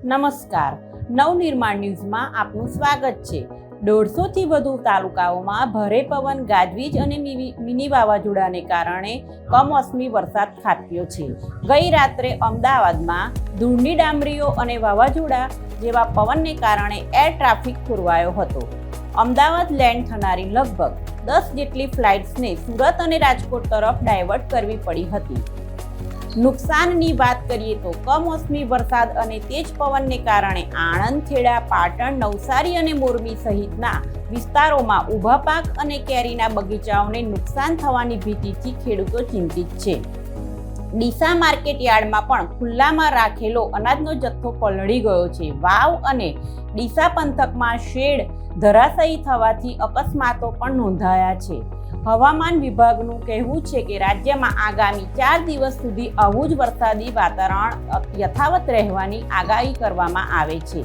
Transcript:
નમસ્કાર, નવનિર્માણ ન્યૂઝમાં આપનું સ્વાગત છે। 150થી વધુ તાલુકાઓમાં ભારે પવન, ગાજવીજ અને મિની વાવાઝોડાને કારણે કમોસમી વરસાદ ખાબક્યો છે। ગઈ રાત્રે અમદાવાદમાં ધૂળની ડામરીઓ અને વાવાઝોડા જેવા પવનને કારણે એર ટ્રાફિક ખોરવાયો હતો। અમદાવાદ લેન્ડ થનારી લગભગ 10 જેટલી ફ્લાઇટ્સને સુરત અને રાજકોટ તરફ ડાયવર્ટ કરવી પડી હતી। નુકસાનની વાત કરીએ તો કમોસમી વરસાદ અને તેજ પવનને કારણે આણંદ, ખેડા, પાટણ, નવસારી અને મોરબી સહિતના વિસ્તારોમાં ઊભા પાક અને કેરીના બગીચાઓને નુકસાન થવાની ભીતિથી ખેડૂતો ચિંતિત છે। ડીસા માર્કેટ યાર્ડમાં પણ ખુલ્લામાં રાખેલો અનાજનો જથ્થો પલળી ગયો છે। વાવ અને ડીસા પંથકમાં શેડ ધરાશાયી થવાથી અકસ્માતો પણ નોંધાયા છે। હવામાન વિભાગનું કહેવું છે કે રાજ્યમાં આગામી 4 દિવસ સુધી આવું જ વરસાદી વાતાવરણ યથાવત રહેવાની આગાહી કરવામાં આવે છે।